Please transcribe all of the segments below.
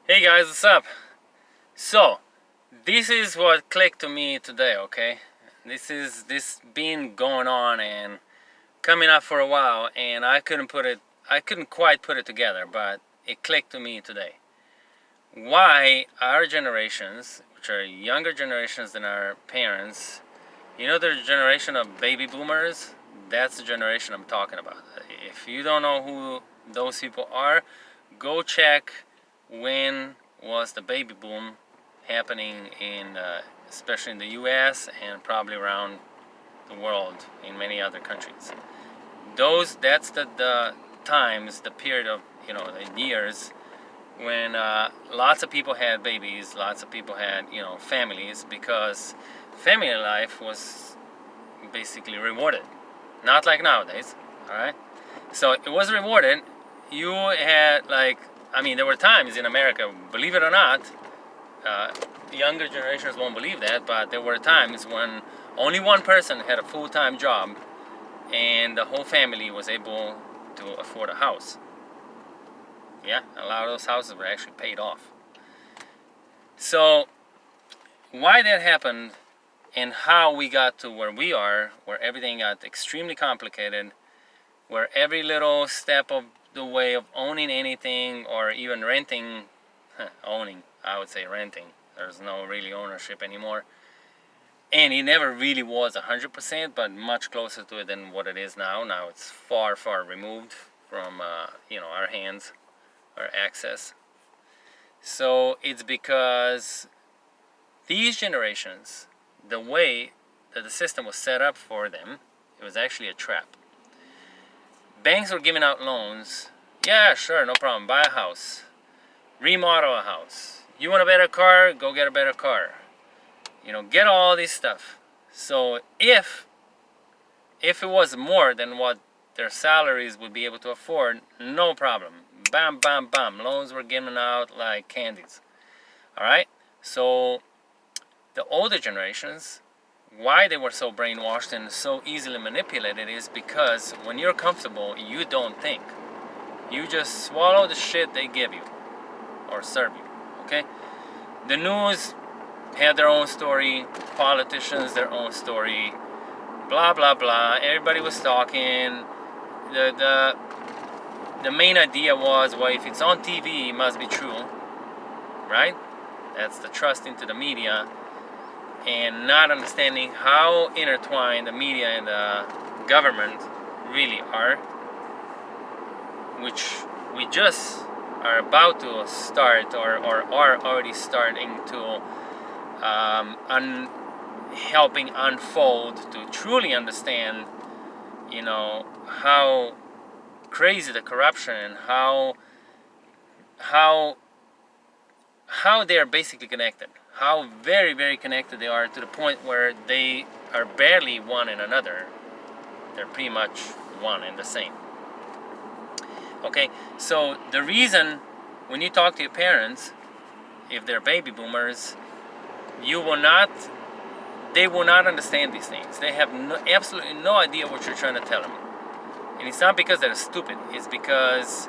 Hey guys, what's up? So, this is what clicked to me today, okay? This been going on and coming up for a while, and I couldn't quite put it together, but it clicked to me today. Why our generations, which are younger generations than our parents, the generation of baby boomers, that's the generation I'm talking about. If you don't know who those people are, go check when was the baby boom happening especially in the U.S. and probably around the world in many other countries. That's the times, the period of the years when lots of people had babies, lots of people had families because family life was basically rewarded, not like nowadays. All right, so it was rewarded. You had there were times in America, believe it or not, uh, younger generations won't believe that, but there were times when only one person had a full-time job and the whole family was able to afford a house. Yeah, a lot of those houses were actually paid off. So why that happened and how we got to where we are, where everything got extremely complicated, where every little step of the way of owning anything or even renting, owning, I would say renting, there's no really ownership anymore, and it never really was 100%, but much closer to it than what it is now. Now it's far, far removed from our hands, our access. So it's because these generations, the way that the system was set up for them, it was actually a trap. Banks were giving out loans. Yeah, sure, no problem. Buy a house, remodel a house. You want a better car? Go get a better car. Get all this stuff. So if it was more than what their salaries would be able to afford, no problem. Bam, bam, bam. Loans were given out like candies. All right. So the older generations, why they were so brainwashed and so easily manipulated is because when you're comfortable, you don't think. You just swallow the shit they give you or serve you. Okay? The news had their own story, politicians their own story, blah blah blah. Everybody was talking. The main idea was, well, if it's on TV, it must be true, right? That's the trust into the media and not understanding how intertwined the media and the government really are, which we just are about to start or are already starting to helping unfold to truly understand, how crazy the corruption and how they're basically connected, how very very connected they are to the point where they are barely one in another. They're pretty much one and the same. Okay, so the reason when you talk to your parents, if they're baby boomers, you will not they will not understand these things. They have absolutely no idea what you're trying to tell them. And it's not because they're stupid, it's because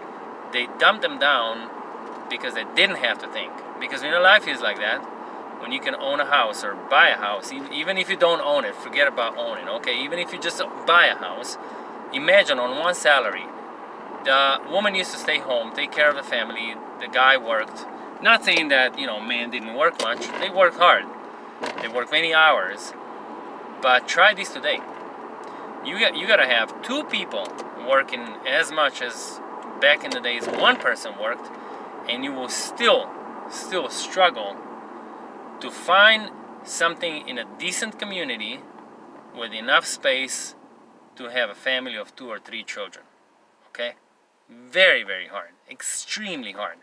they dumbed them down because they didn't have to think. Because life is like that. When you can own a house or buy a house, even if you don't own it, forget about owning, okay? Even if you just buy a house, imagine on one salary, the woman used to stay home, take care of the family, the guy worked. Not saying that, men didn't work much, they worked hard. They work many hours. But try this today. You gotta have two people working as much as back in the days one person worked, and you will still struggle to find something in a decent community with enough space to have a family of 2 or 3 children. Okay? Very, very hard. Extremely hard.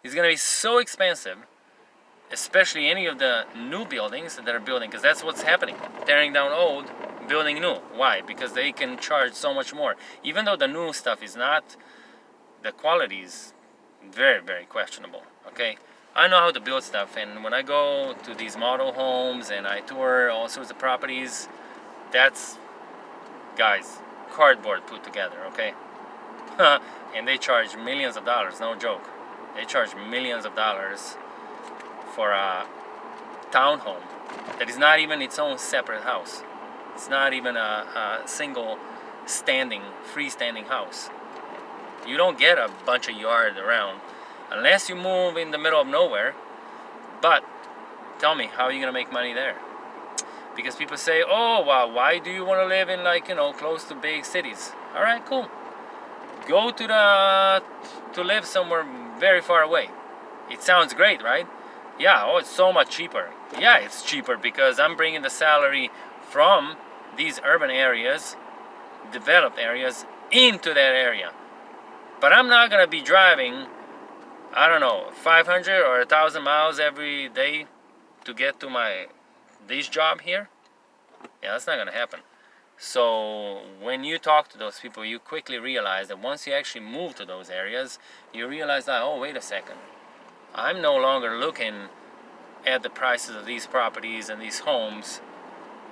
It's gonna be so expensive, especially any of the new buildings that are building, because that's what's happening. Tearing down old, building new. Why? Because they can charge so much more. Even though the new stuff is not, the quality is very, very questionable. Okay? I know how to build stuff, and when I go to these model homes and I tour all sorts of properties, that's, guys, cardboard put together, okay? And they charge millions of dollars, no joke. They charge millions of dollars for a townhome that is not even its own separate house. It's not even a single freestanding house. You don't get a bunch of yard around unless you move in the middle of nowhere. But tell me, how are you gonna make money there? Because people say, oh, wow, why do you want to live in, like, close to big cities? All right, cool. Go to live somewhere very far away. It sounds great, right? Yeah, oh, it's so much cheaper. Yeah, it's cheaper because I'm bringing the salary from these urban areas, developed areas, into that area. But I'm not gonna be driving, I don't know, 500 or 1,000 miles every day to get to this job here. Yeah, that's not gonna happen. So when you talk to those people, you quickly realize that once you actually move to those areas, you realize that, oh, wait a second, I'm no longer looking at the prices of these properties and these homes,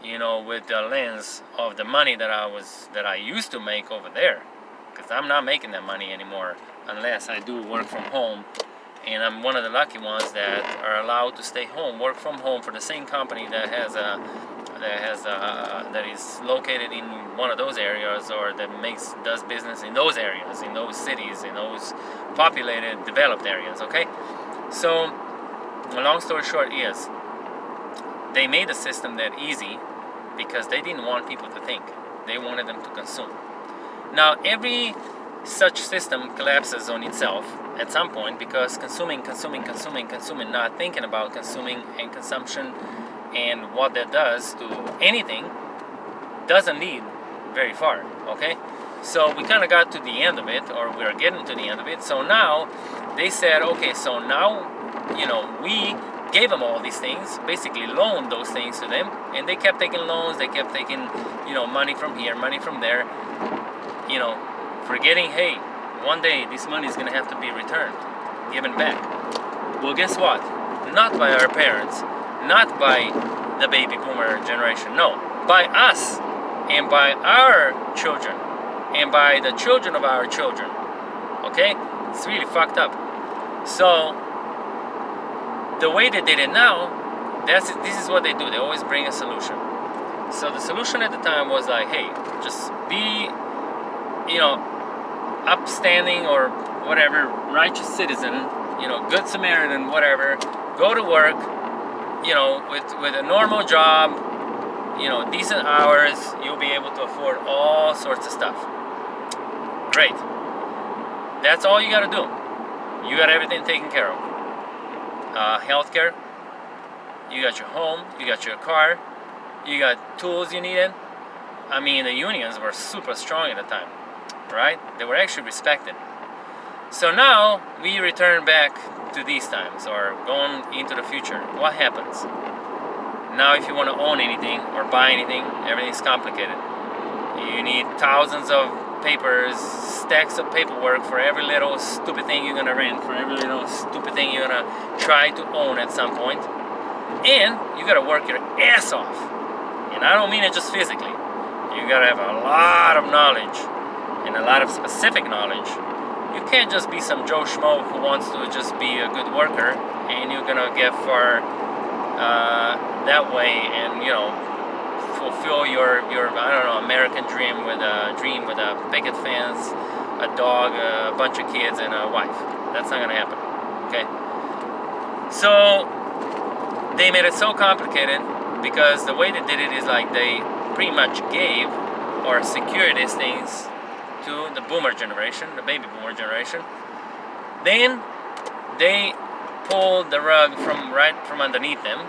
with the lens of the money that I used to make over there, because I'm not making that money anymore unless I do work from home, and I'm one of the lucky ones that are allowed to stay home, work from home for the same company that is located in one of those areas, or that does business in those areas, in those cities, in those populated, developed areas. Okay, so a long story short is they made the system that easy because they didn't want people to think. They wanted them to consume. Now every such system collapses on itself at some point because consuming, not thinking about consuming and consumption and what that does to anything doesn't lead very far, okay? So we kind of got to the end of it, or we're getting to the end of it. So now they said, okay, so now, we gave them all these things, basically loaned those things to them, and they kept taking loans, they kept taking, money from here, money from there, forgetting, hey, one day this money is going to have to be returned, given back. Well, guess what? Not by our parents, not by the baby boomer generation, no, by us, and by our children, and by the children of our children. Okay? It's really fucked up. So the way they did it now, this is what they do. They always bring a solution. So the solution at the time was like, hey, just be, upstanding or whatever, righteous citizen, good Samaritan, whatever, go to work, with a normal job, decent hours, you'll be able to afford all sorts of stuff. Great. That's all you gotta do. You got everything taken care of. Healthcare, you got your home, you got your car, you got tools you needed. I mean, the unions were super strong at the time, right? They were actually respected. So now we return back to these times, or going into the future. What happens? Now if you want to own anything or buy anything, everything's complicated. You need thousands of papers, stacks of paperwork for every little stupid thing you're gonna rent, for every little stupid thing you're gonna try to own at some point. And you gotta work your ass off. And I don't mean it just physically. You gotta have a lot of knowledge, and a lot of specific knowledge. You can't just be some Joe Schmo who wants to just be a good worker, and you're gonna get far that way, and fulfill your American dream with a picket fence, a dog, a bunch of kids, and a wife. That's not gonna happen. Okay. So they made it so complicated because the way they did it is like they pretty much gave or secured these things to the boomer generation, the baby boomer generation. Then they pulled the rug from underneath them.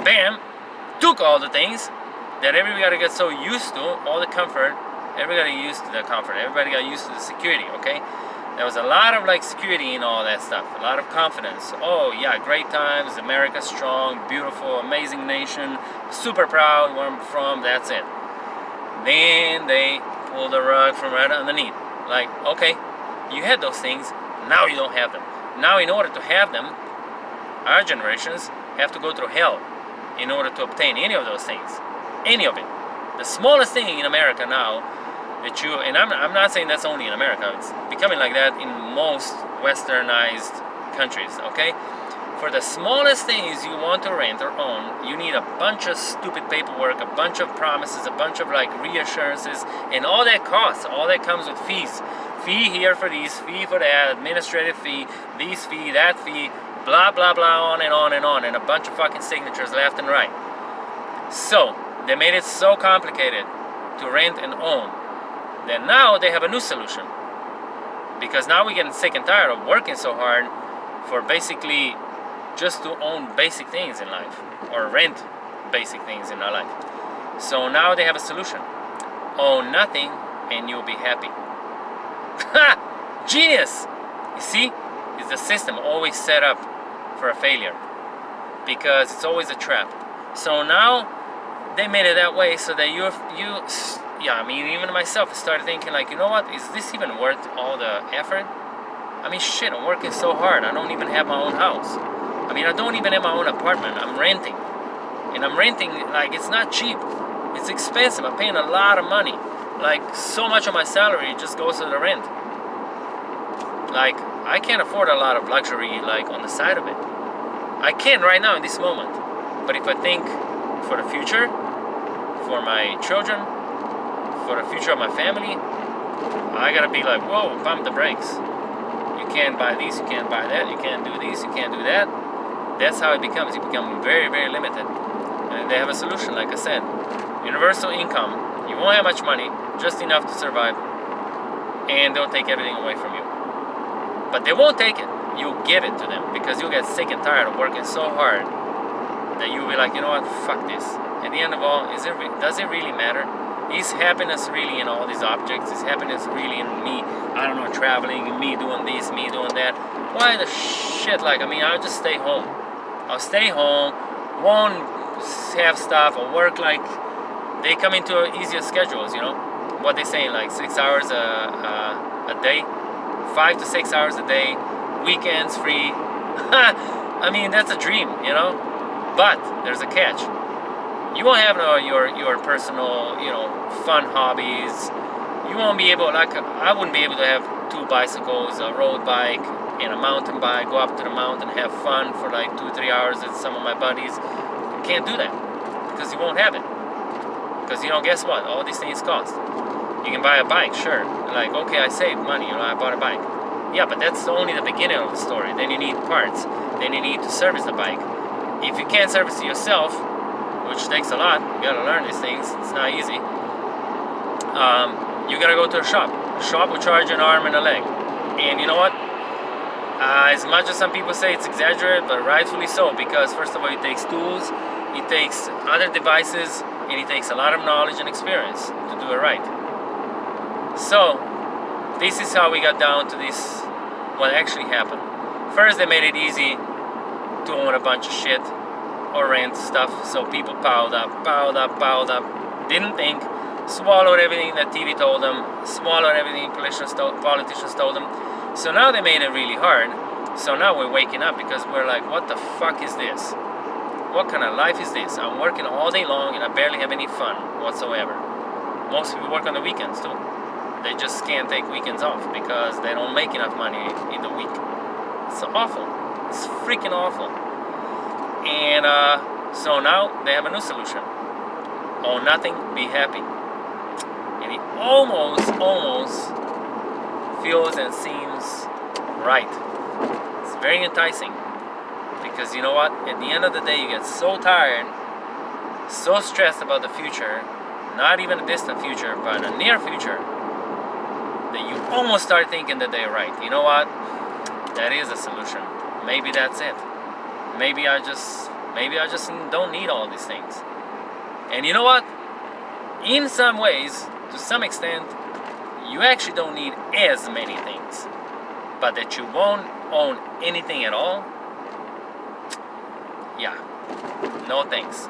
Bam! Took all the things that everybody got so used to, all the comfort. Everybody got used to the comfort. Everybody got used to the security, okay? There was a lot of security in all that stuff. A lot of confidence. Oh yeah, great times, America strong, beautiful, amazing nation, super proud where I'm from, that's it. Then they pull the rug from right underneath. Like, okay, you had those things, now you don't have them. Now in order to have them, our generations have to go through hell in order to obtain any of those things. Any of it. The smallest thing in America now that and I'm not saying that's only in America, it's becoming like that in most westernized countries, okay? For the smallest things you want to rent or own, you need a bunch of stupid paperwork, a bunch of promises, a bunch of like reassurances, and all that costs, all that comes with fees. Fee here for these, fee for that, administrative fee, this fee, that fee, blah, blah, blah, on and on and on, and a bunch of fucking signatures left and right. So, they made it so complicated to rent and own. Then now they have a new solution. Because now we're getting sick and tired of working so hard for basically just to own basic things in life or rent basic things in our life. So now they have a solution. Own nothing and you'll be happy. Ha! Genius! You see? It's the system always set up for a failure because it's always a trap. So now they made it that way so that I mean, even myself started thinking like, you know what, is this even worth all the effort? I mean, shit, I'm working so hard. I don't even have my own house. I mean, I don't even have my own apartment. I'm renting. And I'm renting, like, it's not cheap. It's expensive. I'm paying a lot of money. Like, so much of my salary just goes to the rent. Like, I can't afford a lot of luxury, like, on the side of it. I can right now in this moment. But if I think for the future, for my children, for the future of my family, I gotta be like, whoa, pump the brakes. You can't buy this, you can't buy that, you can't do this, you can't do that. That's how it becomes. You become very, very limited. And they have a solution, like I said. Universal income. You won't have much money, just enough to survive. And they'll take everything away from you. But they won't take it. You'll give it to them because you'll get sick and tired of working so hard that you'll be like, you know what, fuck this. At the end of all, does it really matter? Is happiness really in all these objects? Is happiness really in me, I don't know, traveling, me doing this, me doing that? Why the shit? Like, I mean, I'll just stay home. I'll stay home, won't have stuff, or work like, they come into easier schedules, you know? What they saying, like 6 hours a day? 5 to 6 hours a day, weekends free. I mean, that's a dream, you know? But there's a catch. You won't have your personal, you know, fun hobbies. You won't be able, like, I wouldn't be able to have 2 bicycles, a road bike, and a mountain bike, go up to the mountain, have fun for like 2-3 hours with some of my buddies. You can't do that because you won't have it. Because, you know, guess what? All these things cost. You can buy a bike, sure. Like, okay, I saved money, you know, I bought a bike. Yeah, but that's only the beginning of the story. Then you need parts. Then you need to service the bike. If you can't service it yourself, which takes a lot, you gotta learn these things, it's not easy. You gotta go to a shop. A shop will charge you an arm and a leg. And you know what? As much as some people say it's exaggerated, but rightfully so, because first of all, it takes tools, it takes other devices, and it takes a lot of knowledge and experience to do it right. So, this is how we got down to this, what actually happened. First, they made it easy to own a bunch of shit or rent stuff, so people piled up, didn't think, swallowed everything that TV told them, swallowed everything politicians told them. So now they made it really hard. So now we're waking up because we're like, what the fuck is this? What kind of life is this? I'm working all day long and I barely have any fun whatsoever. Most people work on the weekends too. They just can't take weekends off because they don't make enough money in the week. It's awful. It's freaking awful. And so now they have a new solution. Own nothing, be happy. And it almost feels and seems right. It's very enticing. Because you know what? At the end of the day, you get so tired, so stressed about the future, not even a distant future, but a near future, that you almost start thinking that they're right. You know what? That is a solution. Maybe that's it. Maybe I just don't need all these things. And you know what? In some ways, to some extent, you actually don't need as many things. But that you won't own anything at all, yeah, no thanks.